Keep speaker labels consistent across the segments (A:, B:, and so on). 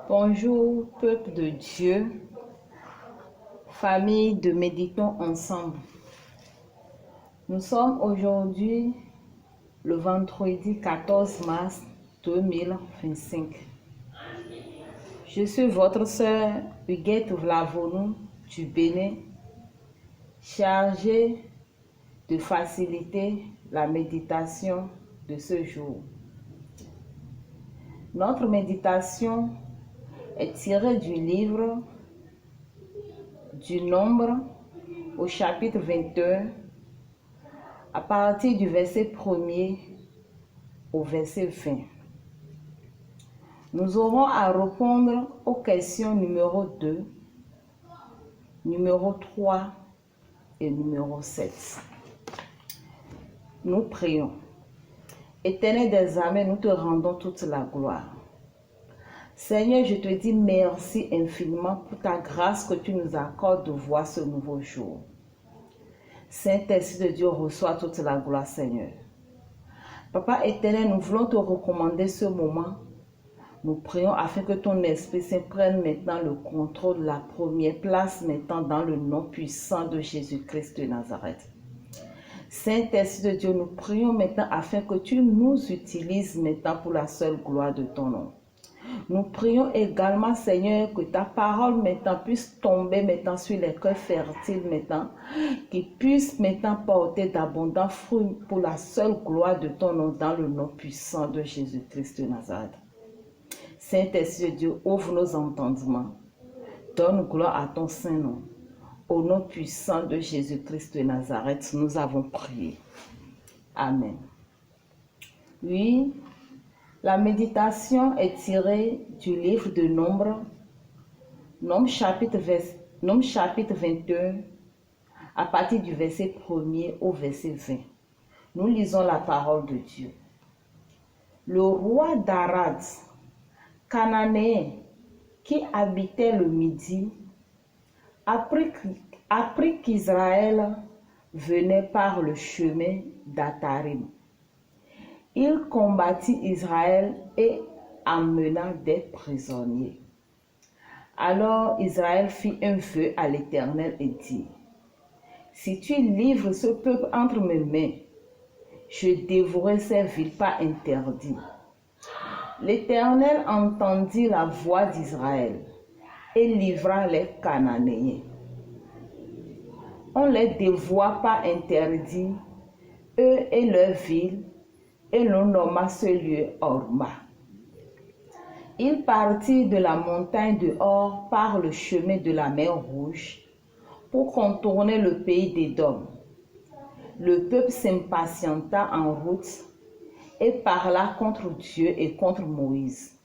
A: Bonjour, peuple de Dieu, famille de Méditons ensemble. Nous sommes aujourd'hui le vendredi 14 mars 2025. Je suis votre sœur Huguette Vlavonou du Bénin, chargée de faciliter la méditation de ce jour. Notre méditation est tirée du livre du Nombre au chapitre 21 à partir du verset 1er au verset 20. Nous aurons à répondre aux questions numéro 2, numéro 3 et numéro 7. Nous prions. Éternel des armées, nous te rendons toute la gloire. Seigneur, je te dis merci infiniment pour ta grâce que tu nous accordes de voir ce nouveau jour. Saint-Esprit de Dieu, reçois toute la gloire, Seigneur. Papa éternel, nous voulons te recommander ce moment. Nous prions afin que ton Esprit Saint prenne maintenant le contrôle de la première place maintenant dans le nom puissant de Jésus-Christ de Nazareth. Saint-Esprit de Dieu, nous prions maintenant afin que tu nous utilises maintenant pour la seule gloire de ton nom. Nous prions également, Seigneur, que ta parole maintenant puisse tomber maintenant sur les cœurs fertiles maintenant, qui puisse maintenant porter d'abondants fruits pour la seule gloire de ton nom dans le nom puissant de Jésus-Christ de Nazareth. Saint-Esprit de Dieu, ouvre nos entendements, donne gloire à ton Saint-Nom. Au nom puissant de Jésus-Christ de Nazareth, nous avons prié. Amen. Oui. La méditation est tirée du livre de Nombre, Nombre chapitre 21, à partir du verset 1er au verset 20. Nous lisons la parole de Dieu. Le roi d'Arad, cananéen, qui habitait le Midi, apprit qu'Israël venait par le chemin d'Atarim. Il combattit Israël et emmena des prisonniers. Alors Israël fit un vœu à l'Éternel et dit, « Si tu livres ce peuple entre mes mains, je dévorerai ces villes pas interdites. » L'Éternel entendit la voix d'Israël et livra les Cananéens. On les dévora pas interdits, eux et leurs villes, et l'on nomma ce lieu Horma. Il partit de la montagne de Hor par le chemin de la mer Rouge pour contourner le pays d'Édom. Le peuple s'impatienta en route et parla contre Dieu et contre Moïse.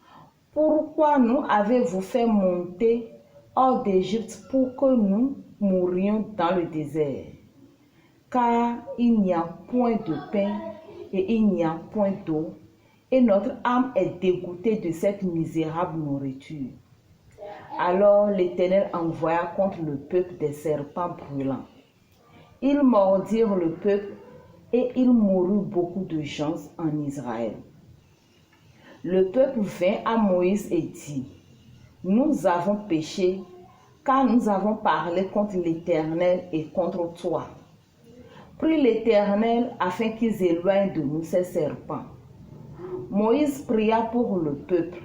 A: « Pourquoi nous avez-vous fait monter hors d'Égypte pour que nous mourions dans le désert? Car il n'y a point de pain et il n'y a point d'eau, et notre âme est dégoûtée de cette misérable nourriture. » Alors l'Éternel envoya contre le peuple des serpents brûlants. Ils mordirent le peuple, et il mourut beaucoup de gens en Israël. Le peuple vint à Moïse et dit, « Nous avons péché, car nous avons parlé contre l'Éternel et contre toi. » Prie l'Éternel afin qu'ils éloignent de nous ces serpents. Moïse pria pour le peuple.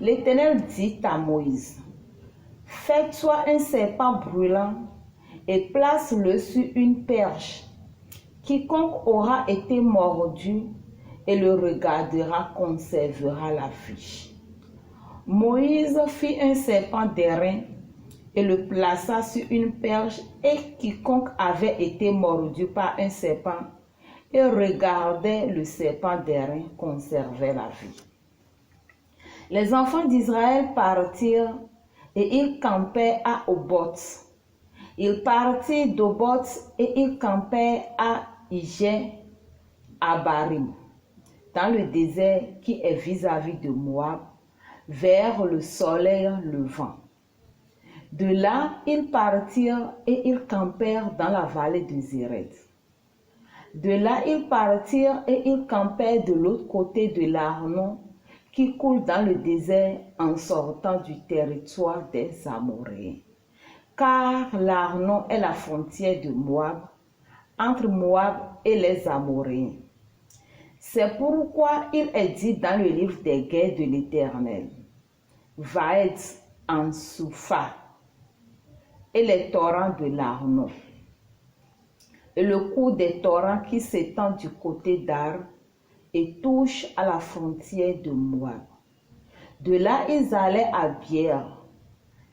A: L'Éternel dit à Moïse, « Fais-toi un serpent brûlant et place-le sur une perche. Quiconque aura été mordu et le regardera conservera la vie. » Moïse fit un serpent d'airain et le plaça sur une perche, et quiconque avait été mordu par un serpent et regardait le serpent d'airain conservait la vie. Les enfants d'Israël partirent et ils campaient à Oboth. Ils partirent d'Oboth et ils campaient à Ijé-Abarim, dans le désert qui est vis-à-vis de Moab, vers le soleil levant. De là, ils partirent et ils campèrent dans la vallée de Zéred. De là, ils partirent et ils campèrent de l'autre côté de l'Arnon, qui coule dans le désert en sortant du territoire des Amoréens. Car l'Arnon est la frontière de Moab, entre Moab et les Amoréens. C'est pourquoi il est dit dans le livre des guerres de l'Éternel, Vaetz en Soupha et les torrents de l'Arnon, et le cours des torrents qui s'étend du côté d'Ar et touche à la frontière de Moab. De là, ils allaient à Bière.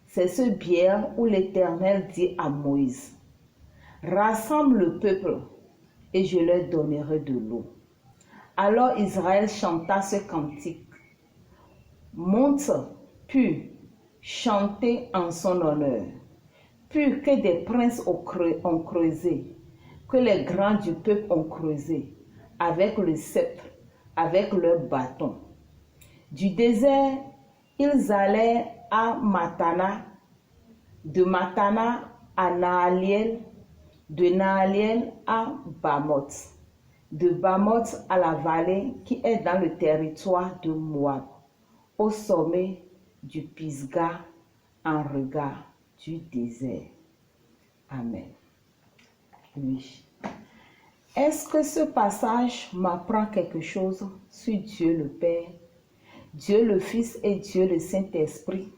A: C'est ce Bière où l'Éternel dit à Moïse, « Rassemble le peuple et je leur donnerai de l'eau. » Alors Israël chanta ce cantique, « Monte, puis chantez en son honneur, puis que des princes ont creusé, que les grands du peuple ont creusé, avec le sceptre, avec leur bâton. » Du désert, ils allaient à Matana, de Matana à Naaliel, de Naaliel à Bamoth, de Bamoth à la vallée qui est dans le territoire de Moab, au sommet du Pisga, en regard du désert. Amen. Oui. Est-ce que ce passage m'apprend quelque chose sur Dieu le Père, Dieu le Fils et Dieu le Saint-Esprit?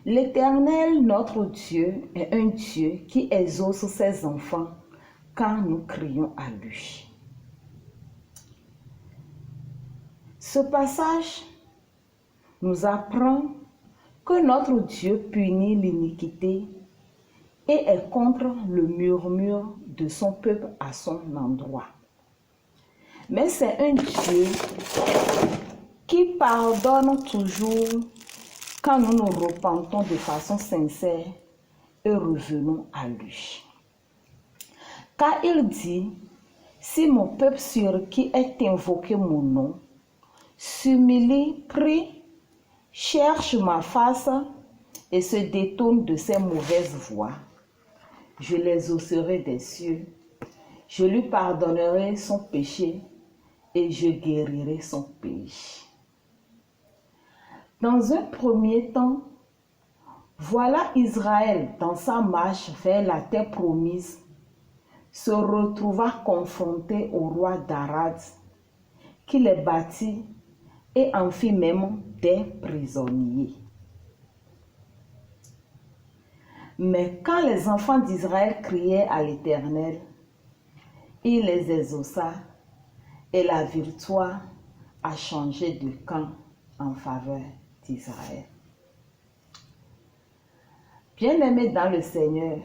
A: L'Éternel, notre Dieu, est un Dieu qui exauce ses enfants quand nous crions à lui. Ce passage nous apprend que notre Dieu punit l'iniquité et est contre le murmure de son peuple à son endroit. Mais c'est un Dieu qui pardonne toujours quand nous nous repentons de façon sincère et revenons à lui. Car il dit, si mon peuple sur qui est invoqué mon nom, s'humilie, prie, cherche ma face et se détourne de ses mauvaises voies, je les exaucerai des cieux, je lui pardonnerai son péché et je guérirai son pays. Dans un premier temps, voilà Israël dans sa marche vers la terre promise se retrouva confronté au roi d'Arad qui les battit et en fit même des prisonniers. Mais quand les enfants d'Israël criaient à l'Éternel, il les exauça et la victoire a changé de camp en faveur d'Israël. Bien-aimés dans le Seigneur,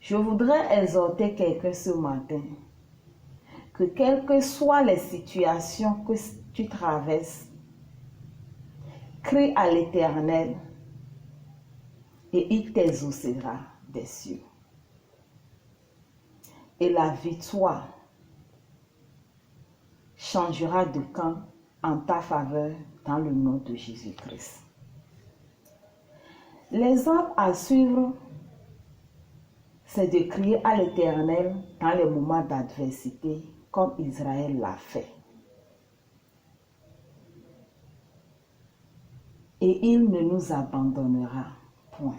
A: je voudrais exhorter quelqu'un ce matin que quelles que soient les situations que tu traverses, crie à l'Éternel et il t'exaucera des cieux. Et la victoire changera de camp en ta faveur dans le nom de Jésus-Christ. L'exemple à suivre, c'est de crier à l'Éternel dans les moments d'adversité, comme Israël l'a fait. Et il ne nous abandonnera point.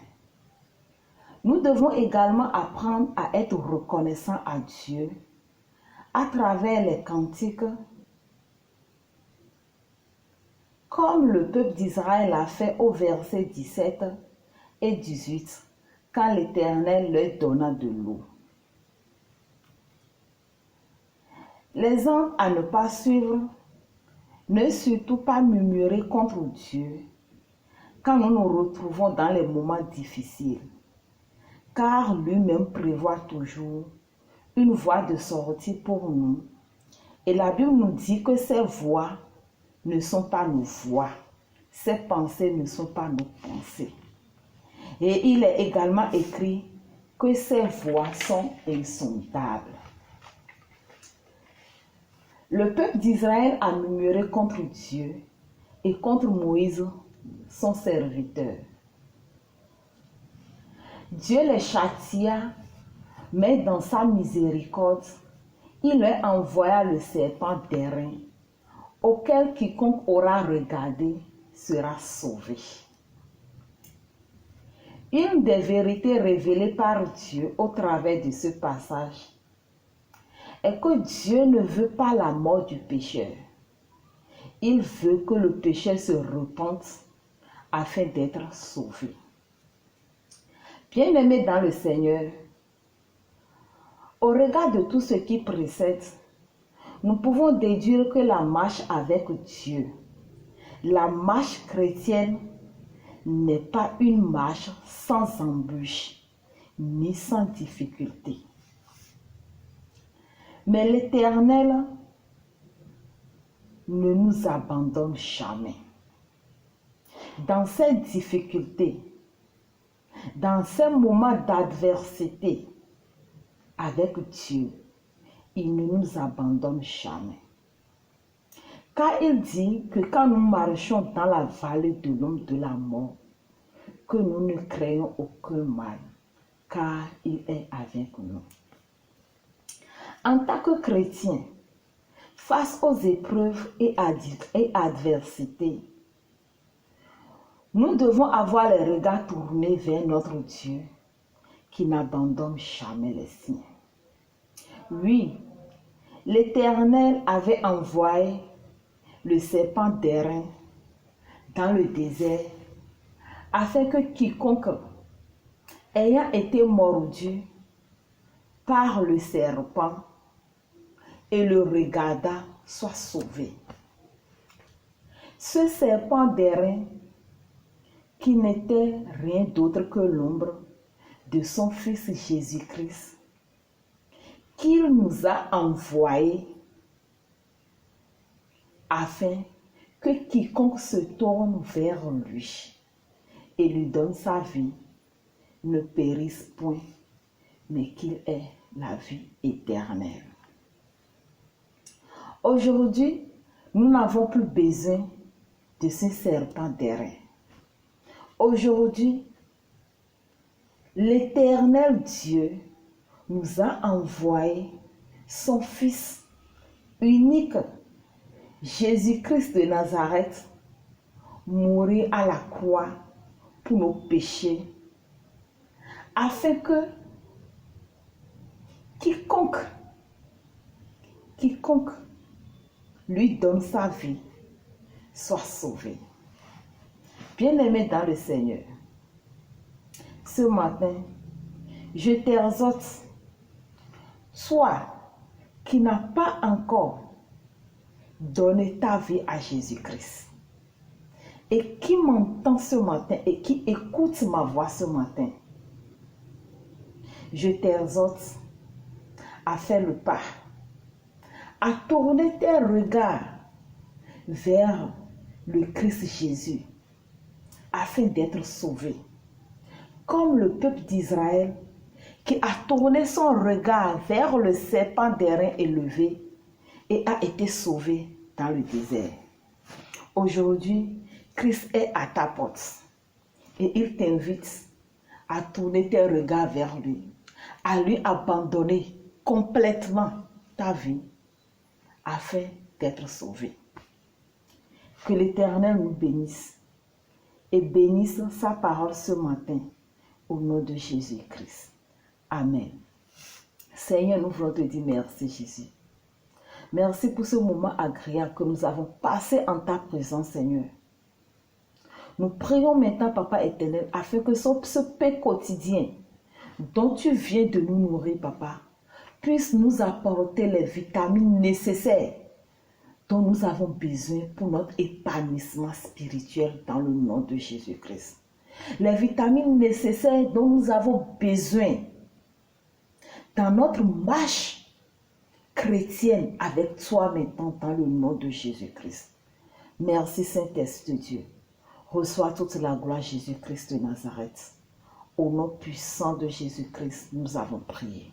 A: Nous devons également apprendre à être reconnaissants à Dieu à travers les cantiques, comme le peuple d'Israël l'a fait au verset 17 et 18, quand l'Éternel leur donna de l'eau. L'exemple à ne pas suivre, ne surtout pas murmurer contre Dieu quand nous nous retrouvons dans les moments difficiles, car lui-même prévoit toujours une voie de sortie pour nous. Et la Bible nous dit que ces voies ne sont pas nos voies, ces pensées ne sont pas nos pensées. Et il est également écrit que ces voies sont insondables. Le peuple d'Israël a murmuré contre Dieu et contre Moïse, son serviteur. Dieu les châtia, mais dans sa miséricorde, il leur envoya le serpent d'airain, auquel quiconque aura regardé sera sauvé. Une des vérités révélées par Dieu au travers de ce passage est que Dieu ne veut pas la mort du pécheur. Il veut que le pécheur se repente afin d'être sauvé. Bien-aimés dans le Seigneur, au regard de tout ce qui précède, nous pouvons déduire que la marche avec Dieu, la marche chrétienne, n'est pas une marche sans embûches ni sans difficulté. Mais l'Éternel ne nous abandonne jamais. Dans ces difficultés, dans ces moments d'adversité, avec Dieu, il ne nous abandonne jamais. Car il dit que quand nous marchons dans la vallée de l'ombre de la mort, que nous ne craignons aucun mal, car il est avec nous. En tant que chrétien, face aux épreuves et adversités, nous devons avoir les regards tournés vers notre Dieu qui n'abandonne jamais les siens. Oui, l'Éternel avait envoyé le serpent d'airain dans le désert afin que quiconque ayant été mordu par le serpent et le regarda soit sauvé. Ce serpent d'airain qui n'était rien d'autre que l'ombre de son Fils Jésus-Christ, qu'il nous a envoyé afin que quiconque se tourne vers lui et lui donne sa vie ne périsse point, mais qu'il ait la vie éternelle. Aujourd'hui, nous n'avons plus besoin de ce serpent d'airain. Aujourd'hui, l'Éternel Dieu nous a envoyé son Fils unique, Jésus-Christ de Nazareth, mourir à la croix pour nos péchés, afin que quiconque lui donne sa vie soit sauvé. Bien-aimé dans le Seigneur, ce matin, je t'exhorte, toi qui n'as pas encore donné ta vie à Jésus-Christ et qui m'entend ce matin et qui écoute ma voix ce matin, je t'exhorte à faire le pas, à tourner tes regards vers le Christ Jésus afin d'être sauvé. Comme le peuple d'Israël qui a tourné son regard vers le serpent d'airain élevé et a été sauvé dans le désert. Aujourd'hui, Christ est à ta porte et il t'invite à tourner tes regards vers lui, à lui abandonner complètement ta vie afin d'être sauvé. Que l'Éternel nous bénisse et bénisse sa parole ce matin au nom de Jésus-Christ. Amen. Seigneur, nous voulons te dire merci Jésus. Merci pour ce moment agréable que nous avons passé en ta présence, Seigneur. Nous prions maintenant, Papa éternel, afin que ce pain quotidien dont tu viens de nous nourrir, Papa, puisse nous apporter les vitamines nécessaires dont nous avons besoin pour notre épanouissement spirituel dans le nom de Jésus-Christ. Les vitamines nécessaires dont nous avons besoin dans notre marche chrétienne avec toi maintenant dans le nom de Jésus-Christ. Merci Saint-Esprit de Dieu. Reçois toute la gloire Jésus-Christ de Nazareth. Au nom puissant de Jésus-Christ, nous avons prié.